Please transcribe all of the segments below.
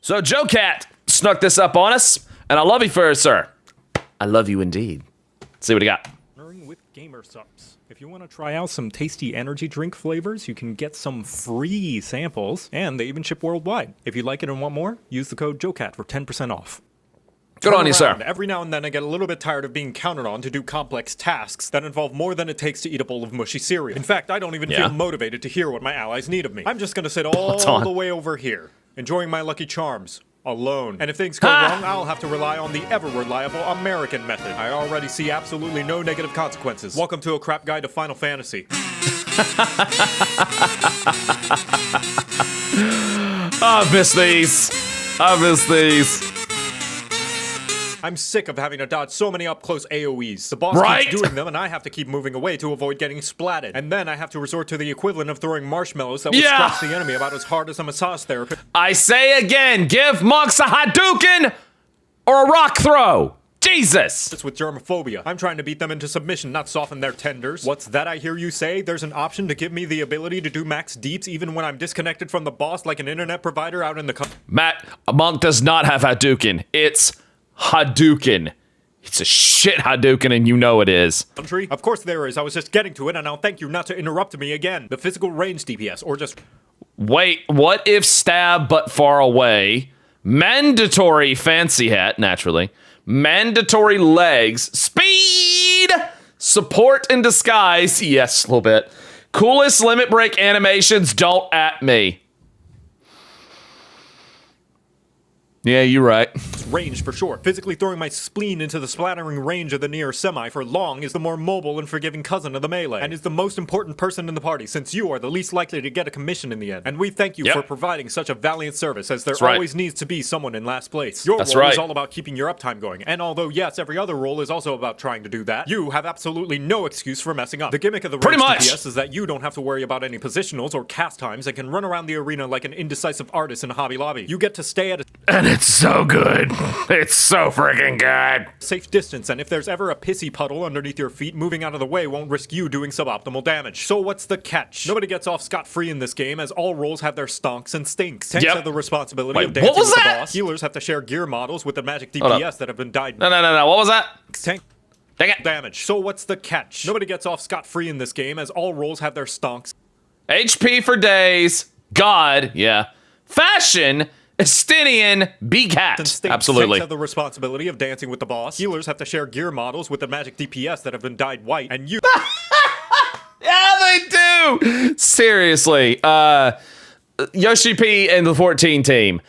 So Jocat snuck this up on us, and I love you for it, sir. I love you indeed. Let's see what he got. With gamer subs. If you want to try out some tasty energy drink flavors, you can get some free samples, and they even ship worldwide. If you like it and want more, use the code Jocat for 10% off. Good on you, sir. Every now and then I get a little bit tired of being counted on to do complex tasks that involve more than it takes to eat a bowl of mushy cereal. In fact, I don't even feel motivated to hear what my allies need of me. I'm just gonna sit all the way over here, enjoying my Lucky Charms. Alone. And if things go wrong, I'll have to rely on the ever-reliable American method. I already see absolutely no negative consequences. Welcome to a crap guide to Final Fantasy. I miss these. I miss these. I'm sick of having to dodge so many up-close AoEs. The boss keeps doing them, and I have to keep moving away to avoid getting splatted. And then I have to resort to the equivalent of throwing marshmallows that will scratch the enemy about as hard as a massage therapist. I say again, give monks a Hadouken or a rock throw. Jesus! It's with germophobia. I'm trying to beat them into submission, not soften their tenders. What's that I hear you say? There's an option to give me the ability to do max deeps even when I'm disconnected from the boss like an internet provider out in the Matt, a monk does not have Hadouken. It's Hadouken. It's a shit Hadouken, and you know it is. Country? Of course there is. I was just getting to it, and I'll thank you not to interrupt me again. The physical range DPS, or just... Wait, what if stab but far away? Mandatory fancy hat, naturally. Mandatory legs. Speed! Support and disguise. Yes, a little bit. Coolest limit break animations. Don't at me. Yeah, you're right. Range for sure. Physically throwing my spleen into the splattering range of the near semi for long is the more mobile and forgiving cousin of the melee, and is the most important person in the party, since you are the least likely to get a commission in the end. And we thank you for providing such a valiant service, as there always needs to be someone in last place. Your role is all about keeping your uptime going, and although yes, every other role is also about trying to do that, you have absolutely no excuse for messing up. The gimmick of the range DPS is that you don't have to worry about any positionals or cast times and can run around the arena like an indecisive artist in a Hobby Lobby. You get to stay at a And it's so good. It's so freaking good. safe distance, and if there's ever a pissy puddle underneath your feet, moving out of the way won't risk you doing suboptimal damage. So what's the catch? Nobody gets off scot-free in this game, as all roles have their stonks and stinks. Tanks have the responsibility of dancing with the boss. Healers have to share gear models with the magic DPS that have been died. No. What was that? Tank Dang it. damage. So what's the catch? Nobody gets off scot-free in this game, as all roles have their stonks. HP for days. God, yeah. Fashion. Estinian, B-Cat. Absolutely. Tanks have the responsibility of dancing with the boss. Healers have to share gear models with the magic DPS that have been dyed white, and you... Yeah, they do! Seriously. Yoshi P and the 14 team.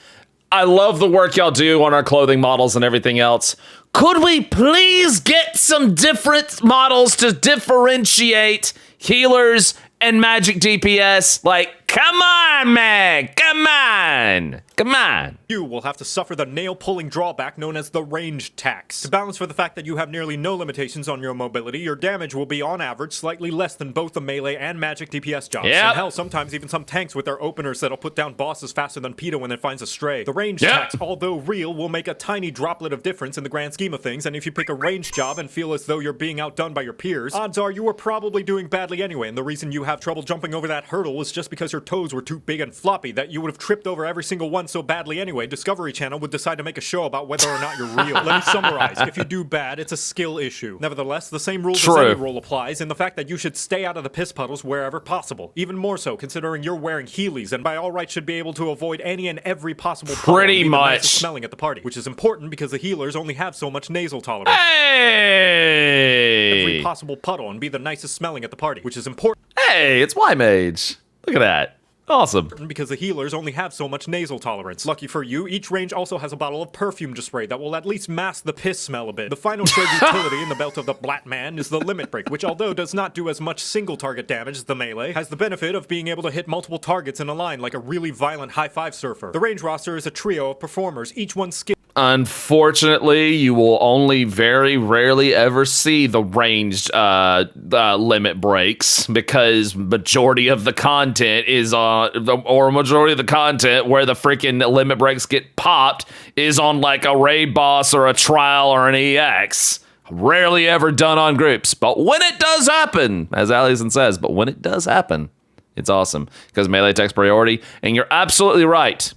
I love the work y'all do on our clothing models and everything else. Could we please get some different models to differentiate healers and magic DPS? Like, come on, man. Come on. Come on. You will have to suffer the nail-pulling drawback known as the range tax. To balance for the fact that you have nearly no limitations on your mobility, your damage will be, on average, slightly less than both the melee and magic DPS jobs. And hell, sometimes even some tanks with their openers that'll put down bosses faster than PETA when it finds a stray. The range tax, although real, will make a tiny droplet of difference in the grand scheme of things, and if you pick a range job and feel as though you're being outdone by your peers, odds are you were probably doing badly anyway, and the reason you have trouble jumping over that hurdle was just because your toes were too big and floppy that you would have tripped over every single one so badly anyway. Discovery Channel would decide to make a show about whether or not you're real. Let me summarize. If you do bad, it's a skill issue. Nevertheless, the same rules as any role applies in the fact that you should stay out of the piss puddles wherever possible. Even more so, considering you're wearing Heelys and by all rights should be able to avoid any and every possible pretty much smelling at the party, which is important because the healers only have so much nasal tolerance. Hey! Every possible puddle and be the nicest smelling at the party, which is important. Hey, it's Y-Mage. Look at that. Awesome. Because the healers only have so much nasal tolerance. Lucky for you, each range also has a bottle of perfume to spray that will at least mask the piss smell a bit. The final shared utility in the belt of the Black Man is the limit break, which although does not do as much single target damage as the melee, has the benefit of being able to hit multiple targets in a line like a really violent high-five surfer. The range roster is a trio of performers, each one skilled. Unfortunately, you will only very rarely ever see the ranged limit breaks because majority of the content is or majority of the content where the freaking limit breaks get popped is on like a raid boss or a trial or an EX. Rarely ever done on groups, but when it does happen, as Allison says, but when it does happen, it's awesome because melee takes priority, and you're absolutely right.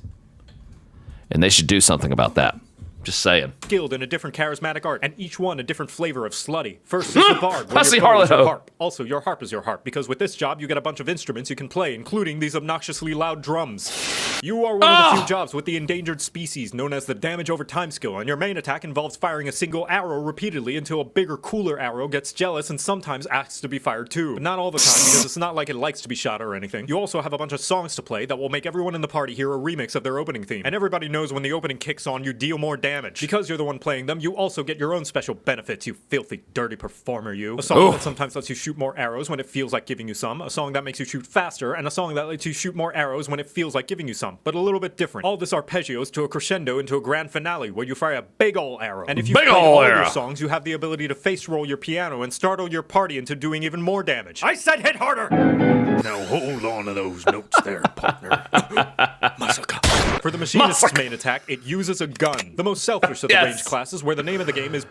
And they should do something about that. Just saying. Skilled in a different charismatic art, and each one a different flavor of slutty. First is the bard. That's the harlot. Harp. Also, your harp is your harp, because with this job, you get a bunch of instruments you can play, including these obnoxiously loud drums. You are one of the few jobs with the endangered species known as the damage over time skill, and your main attack involves firing a single arrow repeatedly until a bigger, cooler arrow gets jealous and sometimes asks to be fired too. But not all the time, because it's not like it likes to be shot or anything. You also have a bunch of songs to play that will make everyone in the party hear a remix of their opening theme. And everybody knows when the opening kicks on, you deal more damage. Because you're the one playing them, you also get your own special benefits, you filthy, dirty performer, you. A song that sometimes lets you shoot more arrows when it feels like giving you some, a song that makes you shoot faster, and a song that lets you shoot more arrows when it feels like giving you some, but a little bit different. All this arpeggios to a crescendo into a grand finale where you fire a big ol' arrow. And if you play all your songs, you have the ability to face roll your piano and startle your party into doing even more damage. I said hit harder! Now hold on to those notes there, partner. For the machinist's main attack, it uses a gun. The most selfish of the range classes, where the name of the game is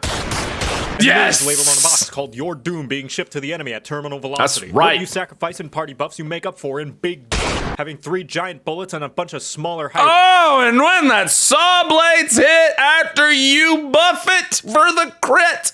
is labeled on a box called Your Doom being shipped to the enemy at terminal velocity. That's right. What you sacrifice in party buffs, you make up for in big having 3 giant bullets and a bunch of smaller Oh, and when that saw blades hit after you buff it for the crit.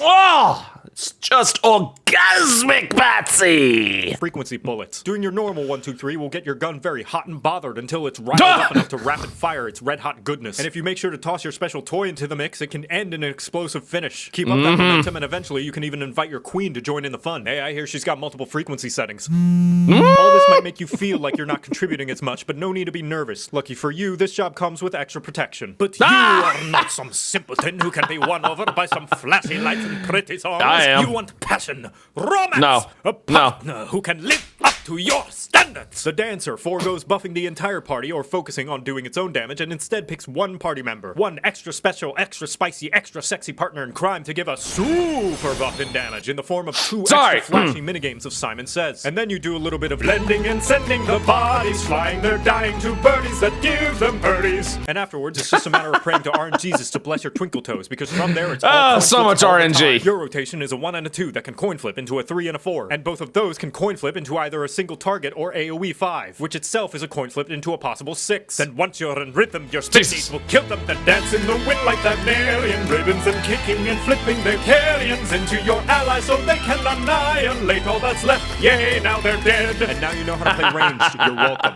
Oh, it's just orgasmic, Patsy! frequency bullets. Doing your normal 1, 2, 3 will get your gun very hot and bothered until it's riled up enough to rapid fire its red hot goodness. And if you make sure to toss your special toy into the mix, it can end in an explosive finish. Keep up that momentum, and eventually you can even invite your queen to join in the fun. Hey, I hear she's got multiple frequency settings. All this might make you feel like you're not contributing as much, but no need to be nervous. Lucky for you, this job comes with extra protection. But you are not some simpleton who can be won over by some flashy lights and pretty songs. I am. You want passion, romance, a partner who can live up to your standards. The dancer forgoes buffing the entire party or focusing on doing its own damage and instead picks one party member, one extra special, extra spicy, extra sexy partner in crime to give a super buff in damage in the form of 2 extra flashy minigames of Simon Says. And then you do a little bit of blending and sending the bodies flying. They're dying to birdies that give them birdies. And afterwards, it's just a matter of praying to RNGesus to bless your twinkle toes, because from there it's all so much RNG. Your rotation is a 1 and a 2 that can coin flip into a 3 and a 4, and both of those can coin flip into either a single target or AoE 5, which itself is a coin flip into a possible 6. Then once you're in rhythm, your species will kill them that dance in the wind like that million ribbons, and kicking and flipping their carrions into your allies so they can annihilate all that's left. Yay, now they're dead. And now you know how to play ranged. You're welcome.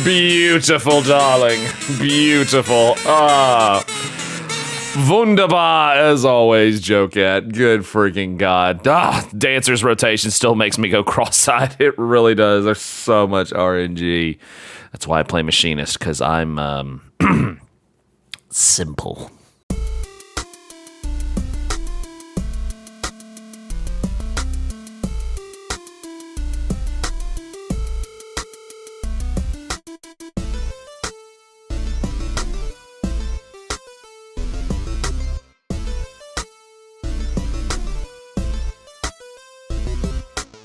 Beautiful, darling. Beautiful. Wunderbar, as always, Jocat. Good freaking God. Dancer's rotation still makes me go cross-eyed. It really does. There's so much RNG. That's why I play Machinist, because I'm simple.